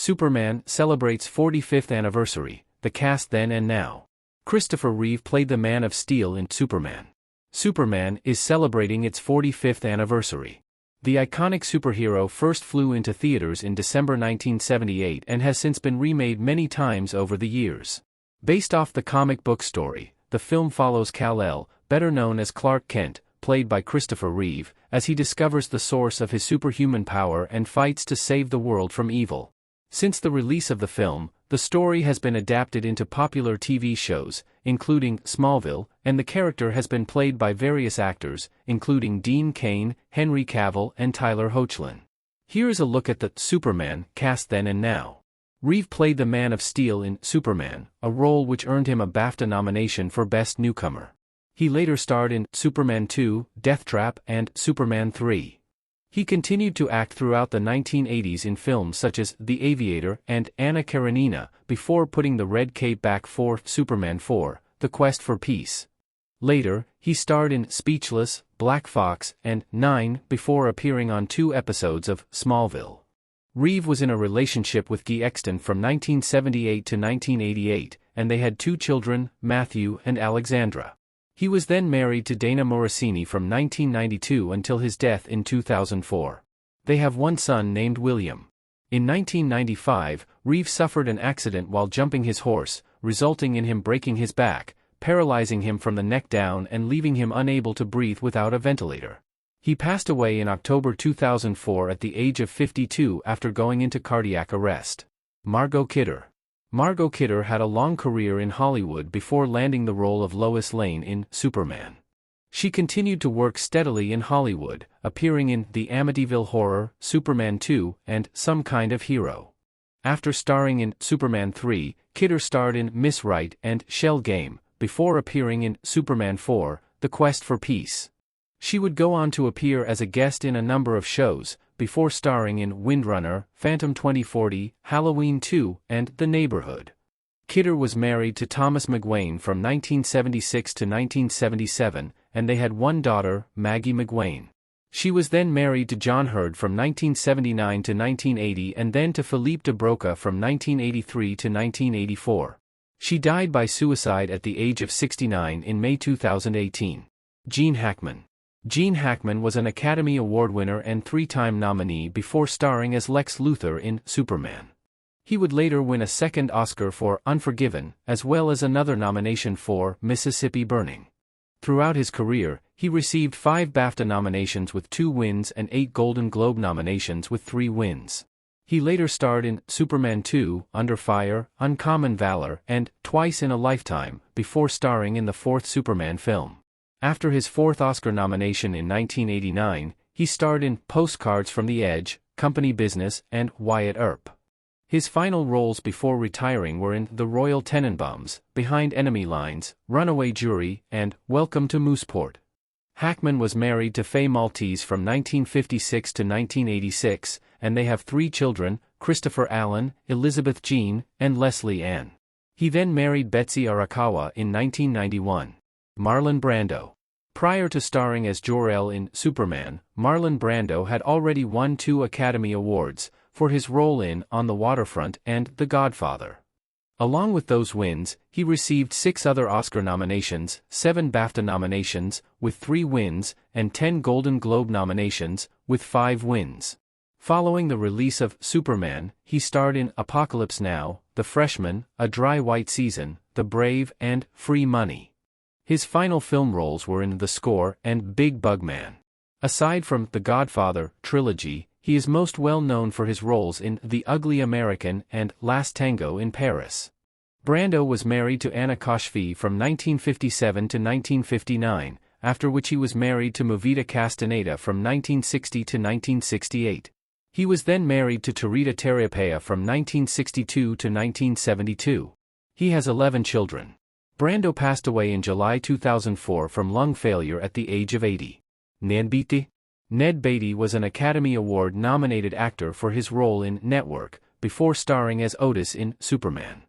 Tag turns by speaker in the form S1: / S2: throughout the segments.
S1: Superman celebrates 45th anniversary, the cast then and now. Christopher Reeve played the Man of Steel in Superman. Superman is celebrating its 45th anniversary. The iconic superhero first flew into theaters in December 1978 and has since been remade many times over the years. Based off the comic book story, the film follows Kal-El, better known as Clark Kent, played by Christopher Reeve, as he discovers the source of his superhuman power and fights to save the world from evil. Since the release of the film, the story has been adapted into popular TV shows, including Smallville, and the character has been played by various actors, including Dean Cain, Henry Cavill, and Tyler Hoechlin. Here is a look at the Superman cast then and now. Reeve played the Man of Steel in Superman, a role which earned him a BAFTA nomination for Best Newcomer. He later starred in Superman 2, Death Trap, and Superman 3. He continued to act throughout the 1980s in films such as The Aviator and Anna Karenina, before putting the red cape back for Superman 4, The Quest for Peace. Later, he starred in Speechless, Black Fox, and 9 before appearing on 2 episodes of Smallville. Reeve was in a relationship with Guy Exton from 1978 to 1988, and they had 2 children, Matthew and Alexandra. He was then married to Dana Morosini from 1992 until his death in 2004. They have 1 son named William. In 1995, Reeve suffered an accident while jumping his horse, resulting in him breaking his back, paralyzing him from the neck down and leaving him unable to breathe without a ventilator. He passed away in October 2004 at the age of 52 after going into cardiac arrest. Margot Kidder. Margot Kidder had a long career in Hollywood before landing the role of Lois Lane in Superman. She continued to work steadily in Hollywood, appearing in The Amityville Horror, Superman 2, and Some Kind of Hero. After starring in Superman 3, Kidder starred in Miss Right and Shell Game, before appearing in Superman 4, The Quest for Peace. She would go on to appear as a guest in a number of shows, before starring in Windrunner, Phantom 2040, Halloween 2, and The Neighborhood. Kidder was married to Thomas McWayne from 1976 to 1977, and they had 1 daughter, Maggie McWayne. She was then married to John Hurd from 1979 to 1980 and then to Philippe de Broca from 1983 to 1984. She died by suicide at the age of 69 in May 2018. Gene Hackman. Gene Hackman was an Academy Award winner and 3-time nominee before starring as Lex Luthor in Superman. He would later win a 2nd Oscar for Unforgiven, as well as another nomination for Mississippi Burning. Throughout his career, he received 5 BAFTA nominations with 2 wins and 8 Golden Globe nominations with 3 wins. He later starred in Superman 2, Under Fire, Uncommon Valor, and Twice in a Lifetime, before starring in the 4th Superman film. After his 4th Oscar nomination in 1989, he starred in Postcards from the Edge, Company Business, and Wyatt Earp. His final roles before retiring were in The Royal Tenenbaums, Behind Enemy Lines, Runaway Jury, and Welcome to Mooseport. Hackman was married to Faye Maltese from 1956 to 1986, and they have 3 children, Christopher Allen, Elizabeth Jean, and Leslie Ann. He then married Betsy Arakawa in 1991. Marlon Brando. Prior to starring as Jor-El in Superman, Marlon Brando had already won 2 Academy Awards, for his role in On the Waterfront and The Godfather. Along with those wins, he received 6 other Oscar nominations, 7 BAFTA nominations, with 3 wins, and 10 Golden Globe nominations, with 5 wins. Following the release of Superman, he starred in Apocalypse Now, The Freshman, A Dry White Season, The Brave, and Free Money. His final film roles were in The Score and Big Bug Man. Aside from The Godfather trilogy, he is most well known for his roles in The Ugly American and Last Tango in Paris. Brando was married to Anna Koshfi from 1957 to 1959, after which he was married to Movita Castaneda from 1960 to 1968. He was then married to Tarita Tariapaya from 1962 to 1972. He has 11 children. Brando passed away in July 2004 from lung failure at the age of 80. Ned Beatty. Ned Beatty was an Academy Award-nominated actor for his role in Network, before starring as Otis in Superman.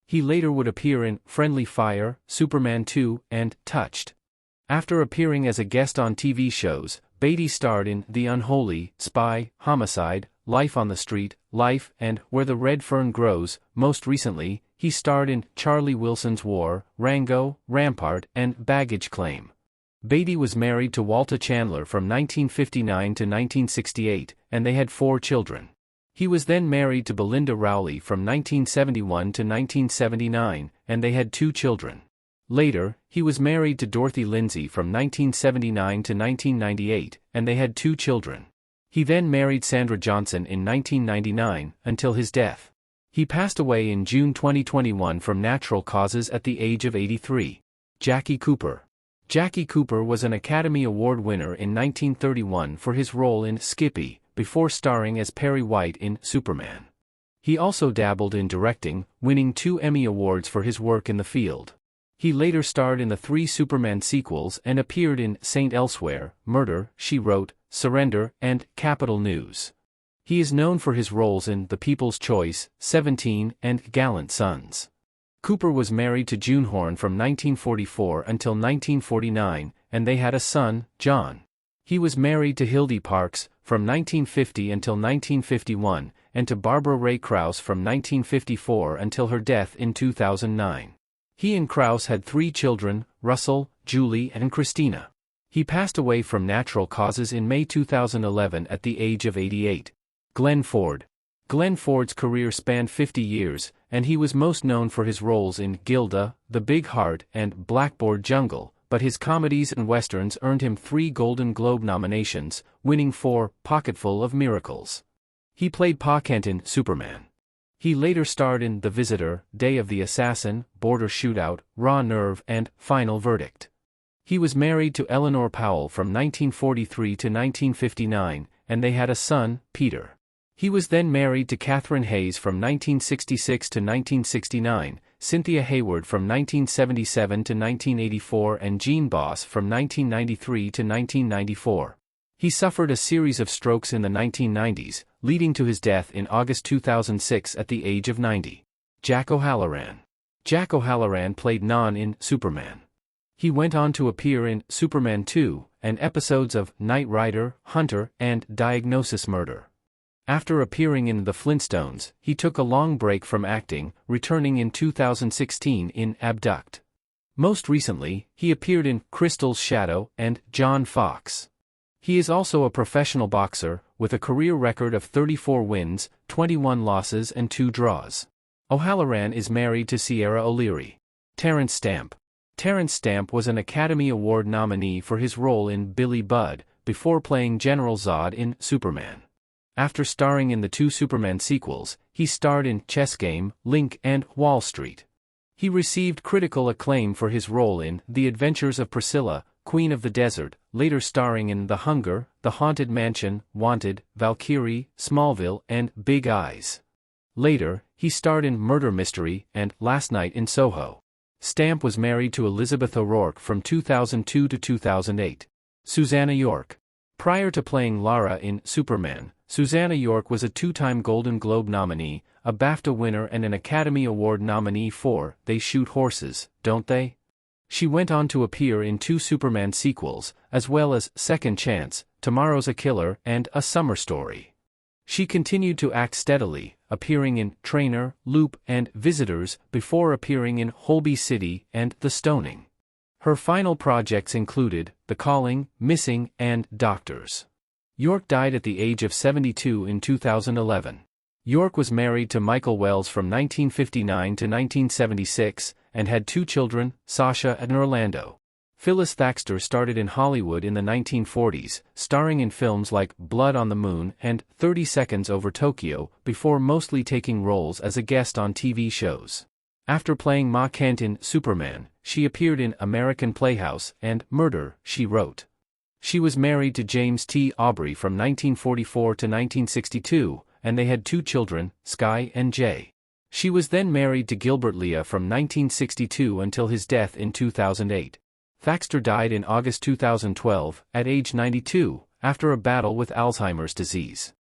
S1: He later would appear in Friendly Fire, Superman 2, and Touched. After appearing as a guest on TV shows, Beatty starred in The Unholy, Spy, Homicide, Life on the Street, Life, and Where the Red Fern Grows. Most recently, he starred in Charlie Wilson's War, Rango, Rampart, and Baggage Claim. Beatty was married to Walta Chandler from 1959 to 1968, and they had 4 children. He was then married to Belinda Rowley from 1971 to 1979, and they had 2 children. Later, he was married to Dorothy Lindsay from 1979 to 1998, and they had 2 children. He then married Sandra Johnson in 1999, until his death. He passed away in June 2021 from natural causes at the age of 83. Jackie Cooper. Jackie Cooper was an Academy Award winner in 1931 for his role in Skippy, before starring as Perry White in Superman. He also dabbled in directing, winning 2 Emmy Awards for his work in the field. He later starred in the 3 Superman sequels and appeared in Saint Elsewhere, Murder, She Wrote, Surrender, and Capital News. He is known for his roles in The People's Choice, 17, and Gallant Sons. Cooper was married to June Horn from 1944 until 1949, and they had a son, John. He was married to Hildy Parks from 1950 until 1951, and to Barbara Ray Krause from 1954 until her death in 2009. He and Krause had 3 children, Russell, Julie, and Christina. He passed away from natural causes in May 2011 at the age of 88. Glenn Ford. Glenn Ford's career spanned 50 years, and he was most known for his roles in Gilda, The Big Heart, and Blackboard Jungle, but his comedies and westerns earned him 3 Golden Globe nominations, winning for Pocketful of Miracles. He played Pa Kent in Superman. He later starred in The Visitor, Day of the Assassin, Border Shootout, Raw Nerve, and Final Verdict. He was married to Eleanor Powell from 1943 to 1959, and they had a son, Peter. He was then married to Catherine Hayes from 1966 to 1969, Cynthia Hayward from 1977 to 1984, and Jean Boss from 1993 to 1994. He suffered a series of strokes in the 1990s, leading to his death in August 2006 at the age of 90. Jack O'Halloran. Jack O'Halloran played Non in Superman. He went on to appear in Superman 2, and episodes of Knight Rider, Hunter, and Diagnosis Murder. After appearing in The Flintstones, he took a long break from acting, returning in 2016 in Abduct. Most recently, he appeared in Crystal's Shadow and John Fox. He is also a professional boxer, with a career record of 34 wins, 21 losses and 2 draws. O'Halloran is married to Sierra O'Leary. Terrence Stamp. Terrence Stamp was an Academy Award nominee for his role in Billy Budd, before playing General Zod in Superman. After starring in the 2 Superman sequels, he starred in Chess Game, Link, and Wall Street. He received critical acclaim for his role in The Adventures of Priscilla, Queen of the Desert, later starring in The Hunger, The Haunted Mansion, Wanted, Valkyrie, Smallville, and Big Eyes. Later, he starred in Murder Mystery and Last Night in Soho. Stamp was married to Elizabeth O'Rourke from 2002 to 2008. Susanna York. Prior to playing Lara in Superman, Susanna York was a 2-time Golden Globe nominee, a BAFTA winner, and an Academy Award nominee for They Shoot Horses, Don't They? She went on to appear in 2 Superman sequels, as well as Second Chance, Tomorrow's a Killer, and A Summer Story. She continued to act steadily, appearing in Trainer, Loop, and Visitors, before appearing in Holby City and The Stoning. Her final projects included The Calling, Missing, and Doctors. York died at the age of 72 in 2011. York was married to Michael Wells from 1959 to 1976, and had 2 children, Sasha and Orlando. Phyllis Thaxter started in Hollywood in the 1940s, starring in films like Blood on the Moon and 30 Seconds Over Tokyo, before mostly taking roles as a guest on TV shows. After playing Ma Kent in Superman, she appeared in American Playhouse and Murder, She Wrote. She was married to James T. Aubrey from 1944 to 1962, and they had 2 children, Sky and Jay. She was then married to Gilbert Leah from 1962 until his death in 2008. Thaxter died in August 2012, at age 92, after a battle with Alzheimer's disease.